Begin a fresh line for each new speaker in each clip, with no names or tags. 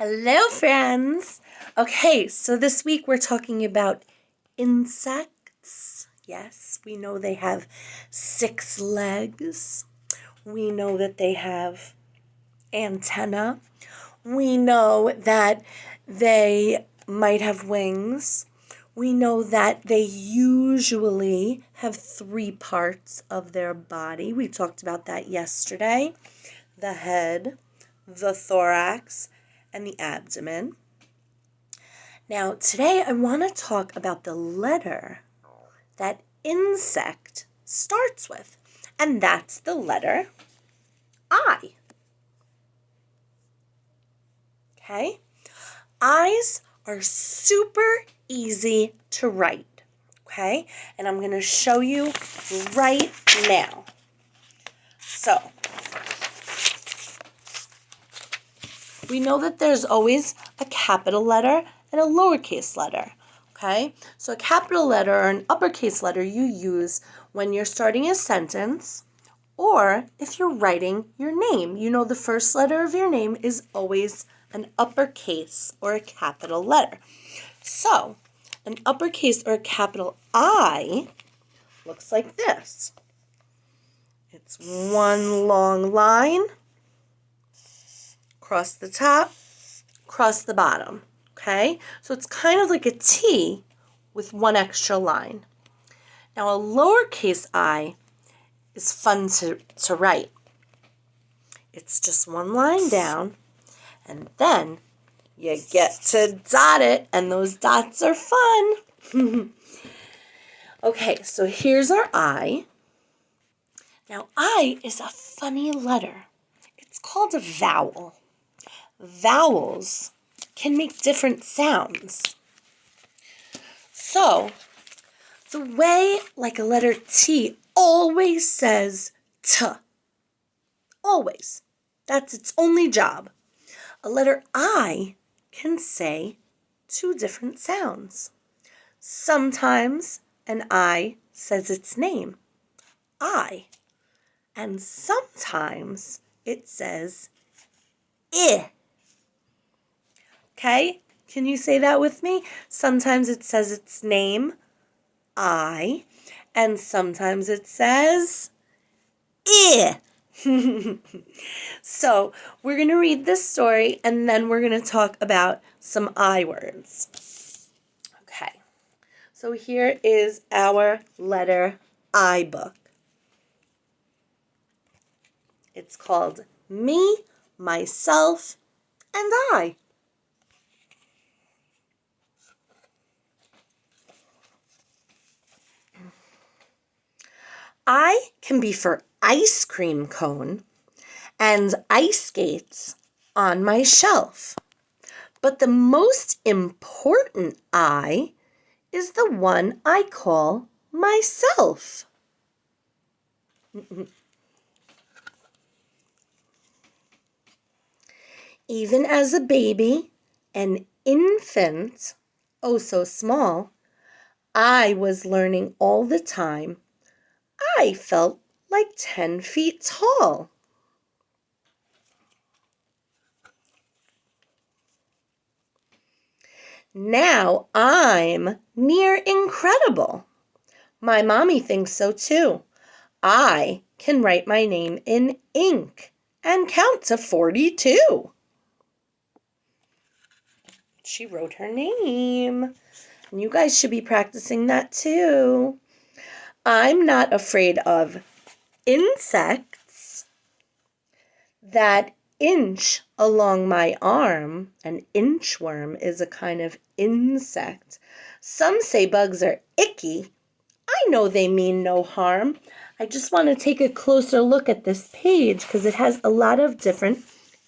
Hello, friends. Okay, so this week we're talking about insects. Yes, we know they have 6 legs. We know that they have antenna. We know that they might have wings. We know that they usually have 3 parts of their body. We talked about that yesterday. The head, the thorax, and the abdomen. Now, today I want to talk about the letter that insect starts with, and that's the letter I. Okay? I's are super easy to write. Okay? And I'm going to show you right now. So, we know that there's always a capital letter and a lowercase letter, okay? So a capital letter or an uppercase letter you use when you're starting a sentence or if you're writing your name. You know the first letter of your name is always an uppercase or a capital letter. So an uppercase or a capital I looks like this. It's one long line. Across the top, across the bottom, okay? So it's kind of like a T with one extra line. Now a lowercase I is fun to write. It's just one line down, and then you get to dot it, and those dots are fun. Okay, so here's our I. Now I is a funny letter. It's called a vowel. Vowels can make different sounds. So, the way like a letter T always says T. Always. That's its only job. A letter I can say 2 different sounds. Sometimes an I says its name, I. And sometimes it says I. Okay, can you say that with me? Sometimes it says its name, I, and sometimes it says I. So we're going to read this story and then we're going to talk about some I words. Okay, so here is our letter I book. It's called Me, Myself, and I. I can be for ice cream cone and ice skates on my shelf. But the most important I is the one I call myself. Even as a baby, an infant, oh so small, I was learning all the time. I felt like 10 feet tall. Now I'm near incredible. My mommy thinks so too. I can write my name in ink and count to 42. She wrote her name. And you guys should be practicing that too. I'm not afraid of insects that inch along my arm. An inchworm is a kind of insect. Some say bugs are icky. I know they mean no harm. I just want to take a closer look at this page because it has a lot of different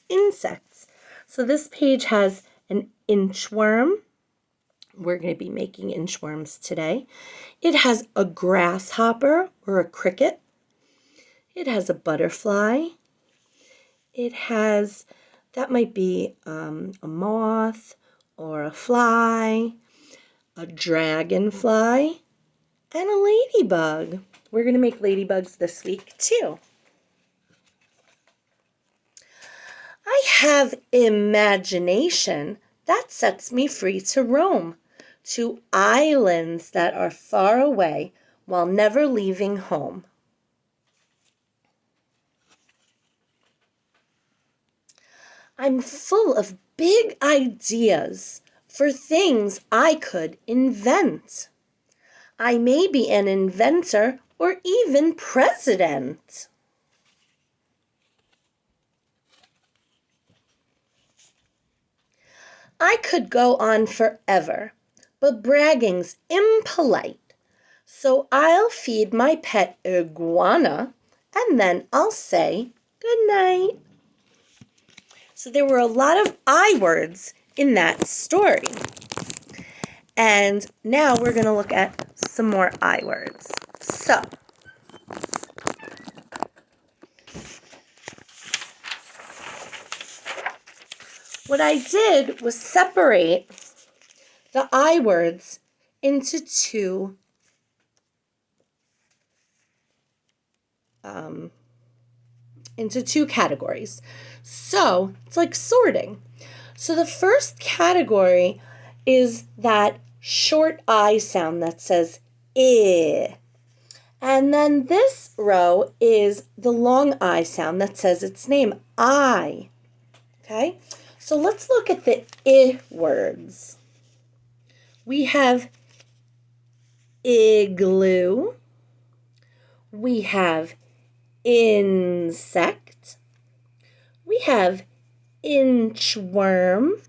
insects. So this page has an inchworm. We're going to be making inchworms today. It has a grasshopper or a cricket. It has a butterfly. It has, that might be a moth or a fly, a dragonfly, and a ladybug. We're going to make ladybugs this week too. I have imagination that sets me free to roam to islands that are far away while never leaving home. I'm full of big ideas for things I could invent. I may be an inventor or even president. I could go on forever, but bragging's impolite. So I'll feed my pet iguana and then I'll say good night. So there were a lot of I words in that story. And now we're going to look at some more I words. So, what I did was separate the I words into two categories. So, it's like sorting. So the first category is that short I sound that says I. And then this row is the long I sound that says its name, I. Okay? So let's look at the I words. We have igloo. We have insect. We have inchworm.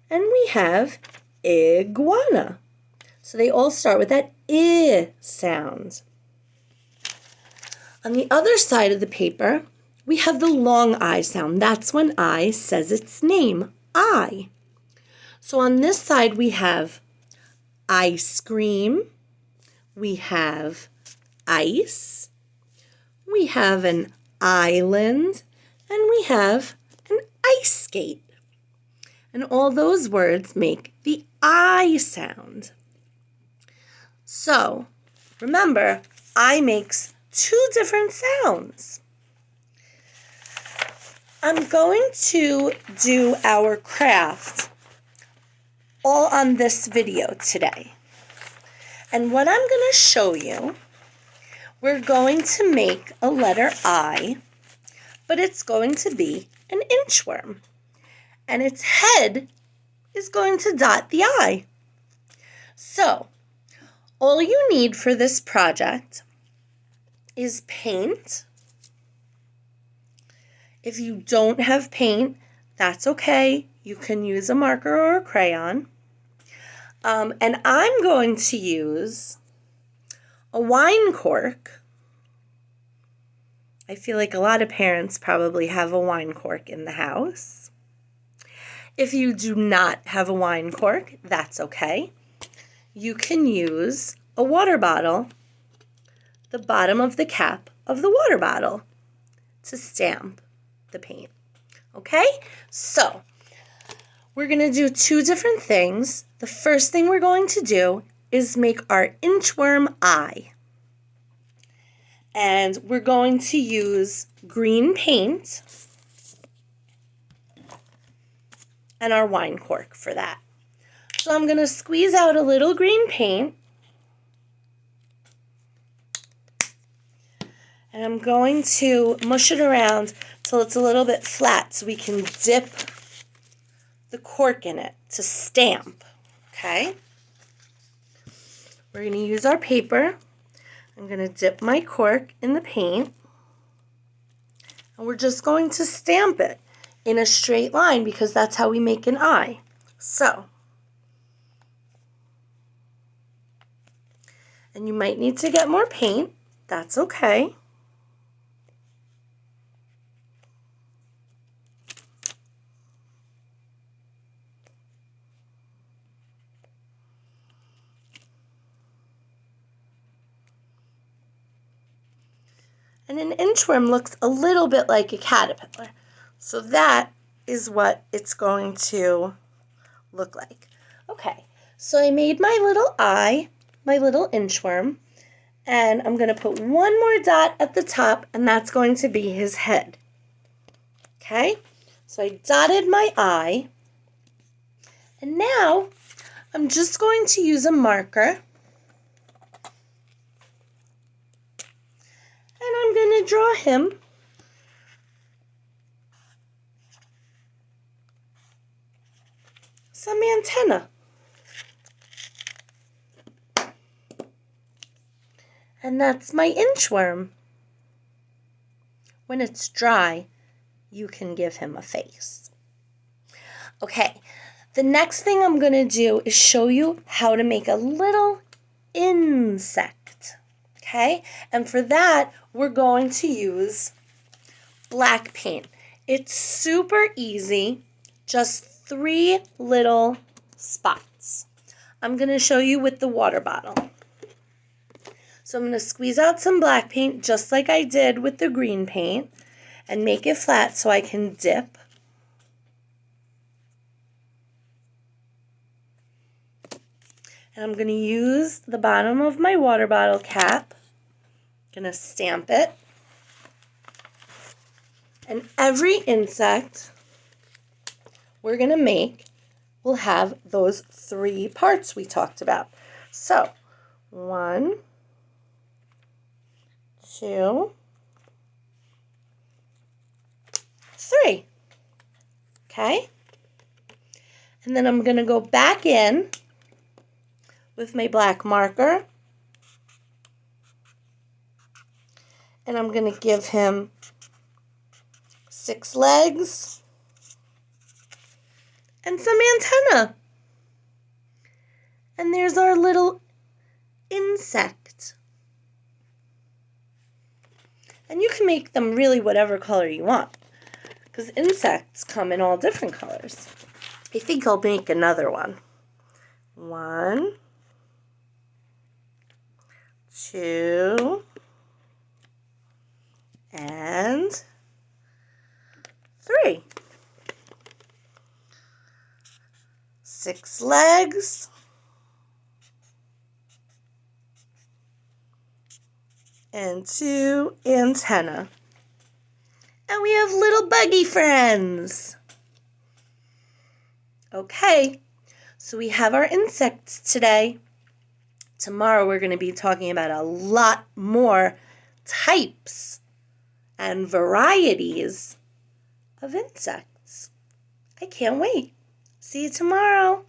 And we have iguana. So they all start with that I sound. On the other side of the paper, we have the long I sound. That's when I says its name, I. So on this side, we have ice cream. We have ice. We have an island. And we have an ice skate. And all those words make the I sound. So, remember, I makes two different sounds. I'm going to do our craft all on this video today. And what I'm going to show you, we're going to make a letter I, but it's going to be an inchworm. And its head is going to dot the I. So, all you need for this project is paint. If you don't have paint, that's okay. You can use a marker or a crayon. And I'm going to use a wine cork. I feel like a lot of parents probably have a wine cork in the house. If you do not have a wine cork, that's okay. You can use a water bottle, the bottom of the cap of the water bottle, to stamp the paint. Okay? So, we're going to do two different things. The first thing we're going to do is make our inchworm eye. And we're going to use green paint and our wine cork for that. So I'm going to squeeze out a little green paint. And I'm going to mush it around till it's a little bit flat so we can dip the cork in it to stamp. Okay? We're going to use our paper. I'm going to dip my cork in the paint. And we're just going to stamp it in a straight line because that's how we make an eye. So, and you might need to get more paint. That's okay. And an inchworm looks a little bit like a caterpillar. So that is what it's going to look like. Okay, so I made my little eye, my little inchworm, and I'm going to put one more dot at the top, and that's going to be his head. Okay, So I dotted my I. And now I'm just going to use a marker. And I'm going to draw him some antenna. And that's my inchworm. When it's dry, you can give him a face. Okay, the next thing I'm going to do is show you how to make a little insect. Okay, and for that, we're going to use black paint. It's super easy, just 3 little spots. I'm going to show you with the water bottle. So I'm going to squeeze out some black paint just like I did with the green paint and make it flat so I can dip. And I'm going to use the bottom of my water bottle cap. I'm going to stamp it. And every insect we're going to make will have those 3 parts we talked about. So, 1, 2, 3. Okay? And then I'm going to go back in with my black marker. And I'm going to give him 6 legs and some antenna. And there's our little insect. And you can make them really whatever color you want, because insects come in all different colors. I think I'll make another one. 1, 2, and 3. 6 legs. And 2 antenna. And we have little buggy friends. Okay, so we have our insects today. Tomorrow we're going to be talking about a lot more types and varieties of insects. I can't wait. See you tomorrow.